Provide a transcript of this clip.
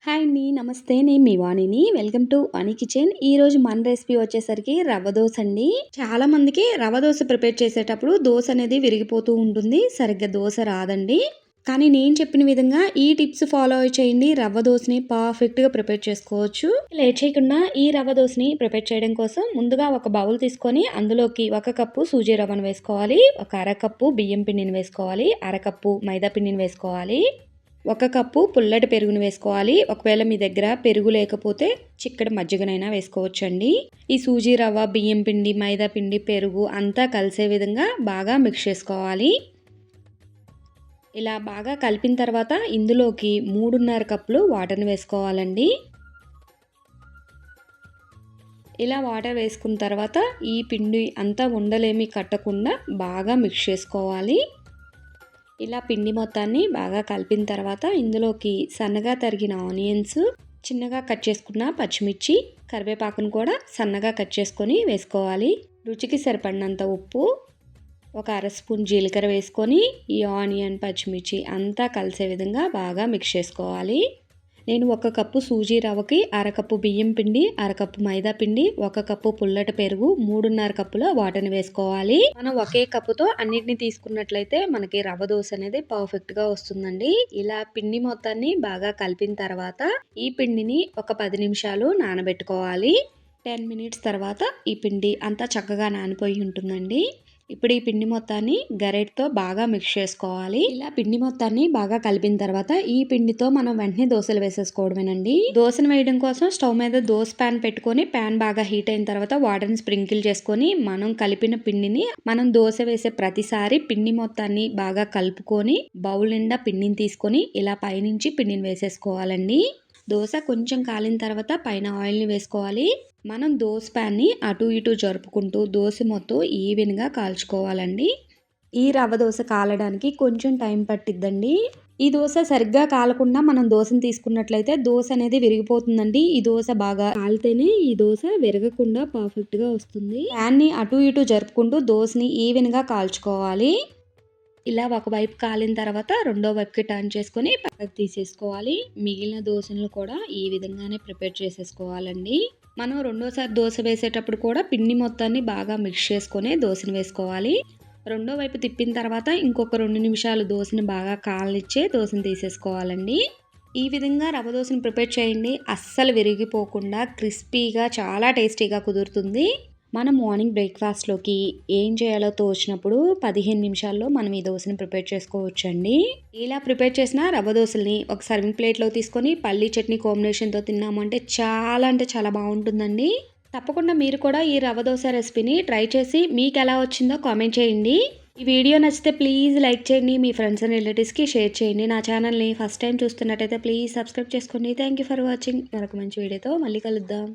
Hi అండి. నమస్తే. నేను మీ వాణిని. Welcome to Vani kitchen. ఈరోజు మన రెసిపీ వచ్చేసరికి రవ్వ దోస అండి. చాలా మందికి రవ్వ దోస ప్రిపేర్ చేసేటప్పుడు దోస అనేది విరిగిపోతూ ఉంటుంది. సరిగ్గా దోస రాదండి. కానీ నేను చెప్పిన విధంగా ఈ టిప్స్ ఫాలో చేయండి. రవ్వ దోసని పర్ఫెక్ట్గా ప్రిపేర్ చేసుకోవచ్చు. లేట్ చేయకుండా ఈ రవ్వ దోసని ప్రిపేర్ చేయడం కోసం ముందుగా ఒక బౌల్ తీసుకొని అందులోకి 1 కప్పు సూజీ రవ్వను వేసుకోవాలి. ఒక అరకప్పు బియ్యం పిండిని వేసుకోవాలి. అరకప్పు మైదా పిండిని వేసుకోవాలి. 1 కప్పు పుల్లటి పెరుగును వేసుకోవాలి. ఒకవేళ మీ దగ్గర పెరుగు లేకపోతే చిక్కటి మజ్జిగనైనా వేసుకోవచ్చండి. ఈ సూజీ రవ్వ, బియ్యం పిండి, మైదా పిండి, పెరుగు అంతా కలిసే విధంగా బాగా మిక్స్ చేసుకోవాలి. ఇలా బాగా కలిపిన తర్వాత ఇందులోకి 3.5 కప్పులు వాటర్ని వేసుకోవాలండి. ఇలా వాటర్ వేసుకున్న తర్వాత ఈ పిండి అంతా ఉండలేమి కట్టకుండా బాగా మిక్స్ చేసుకోవాలి. ఇలా పిండి మొత్తాన్ని బాగా కలిపిన తర్వాత ఇందులోకి సన్నగా తరిగిన ఆనియన్స్, చిన్నగా కట్ చేసుకున్న పచ్చిమిర్చి, కరివేపాకును కూడా సన్నగా కట్ చేసుకొని వేసుకోవాలి. రుచికి సరిపడినంత ఉప్పు, ఒక అర స్పూన్ జీలకర్ర వేసుకొని ఈ ఆనియన్, పచ్చిమిర్చి అంతా కలిసే విధంగా బాగా మిక్స్ చేసుకోవాలి. నేను 1 కప్పు సూజీ రవ్వకి అరకప్పు బియ్యం పిండి, అరకప్పు మైదా పిండి, 1 కప్పు పుల్లటి పెరుగు, 3.5 కప్పుల వాటర్ని వేసుకోవాలి. మనం ఒకే కప్పుతో అన్నిటిని తీసుకున్నట్లయితే మనకి రవ్వ దోశ అనేది పర్ఫెక్ట్గా వస్తుందండి. ఇలా పిండి మొత్తాన్ని బాగా కలిపిన తర్వాత ఈ పిండిని ఒక 10 నిమిషాలు నానబెట్టుకోవాలి. 10 మినిట్స్ తర్వాత ఈ పిండి అంతా చక్కగా నానిపోయి ఉంటుందండి. ఇప్పుడు ఈ పిండి మొత్తాన్ని గరెట్తో బాగా మిక్స్ చేసుకోవాలి. ఇలా పిండి మొత్తాన్ని బాగా కలిపిన తర్వాత ఈ పిండితో మనం వెంటనే దోశలు వేసేసుకోవడమేనండి. దోశను వేయడం కోసం స్టవ్ మీద దోశ ప్యాన్ పెట్టుకొని ప్యాన్ బాగా హీట్ అయిన తర్వాత వాటర్ని స్ప్రింకిల్ చేసుకొని మనం కలిపిన పిండిని మనం దోశ వేసే ప్రతిసారి పిండి మొత్తాన్ని బాగా కలుపుకొని బౌల్ నిండా పిండిని తీసుకొని ఇలా పైనుంచి పిండిని వేసేసుకోవాలండి. దోశ కొంచెం కాలిన తర్వాత పైన ఆయిల్ని వేసుకోవాలి. మనం దోశ ప్యాన్ని అటు ఇటు జరుపుకుంటూ దోశ మొత్తం ఈవెన్గా కాల్చుకోవాలండి. ఈ రవ్వ దోశ కాలడానికి కొంచెం టైం పట్టిద్దండి. ఈ దోశ సరిగ్గా కాలకుండా మనం దోశను తీసుకున్నట్లయితే దోశ అనేది విరిగిపోతుందండి. ఈ దోశ బాగా కాలితేనే ఈ దోశ విరగకుండా పర్ఫెక్ట్గా వస్తుంది. ప్యాన్ని అటు ఇటు జరుపుకుంటూ దోశని ఈవెన్గా కాల్చుకోవాలి. ఇలా ఒకవైపు కాలిన తర్వాత రెండో వైపుకి టర్న్ చేసుకొని పక్కకు తీసేసుకోవాలి. మిగిలిన దోశలను కూడా ఈ విధంగానే ప్రిపేర్ చేసేసుకోవాలండి. మనం రెండోసారి దోశ వేసేటప్పుడు కూడా పిండి మొత్తాన్ని బాగా మిక్స్ చేసుకొని దోశని వేసుకోవాలి. రెండో వైపు తిప్పిన తర్వాత ఇంకొక 2 నిమిషాలు దోశని బాగా కాలనిచ్చే దోశని తీసేసుకోవాలండి. ఈ విధంగా రవ్వ దోశని ప్రిపేర్ చేయండి. అస్సలు విరిగిపోకుండా క్రిస్పీగా చాలా టేస్టీగా కుదురుతుంది. మనం మార్నింగ్ బ్రేక్ఫాస్ట్లోకి ఏం చేయాలో తోచినప్పుడు 15 నిమిషాల్లో మనం ఈ దోశని ప్రిపేర్ చేసుకోవచ్చండి. ఇలా ప్రిపేర్ చేసిన రవ్వ దోశల్ని ఒక సర్వింగ్ ప్లేట్లో తీసుకొని పల్లీ చట్నీ కాంబినేషన్తో తిన్నామంటే చాలా అంటే చాలా బాగుంటుందండి. తప్పకుండా మీరు కూడా ఈ రవ్వ దోశ రెసిపీని ట్రై చేసి మీకు ఎలా వచ్చిందో కామెంట్ చేయండి. ఈ వీడియో నచ్చితే ప్లీజ్ లైక్ చేయండి. మీ ఫ్రెండ్స్ అండ్ రిలేటివ్స్కి షేర్ చేయండి. నా ఛానల్ని ఫస్ట్ టైం చూస్తున్నట్టయితే ప్లీజ్ సబ్స్క్రైబ్ చేసుకోండి. Thank you for watching. మరొక మంచి వీడియోతో మళ్ళీ కలుద్దాం.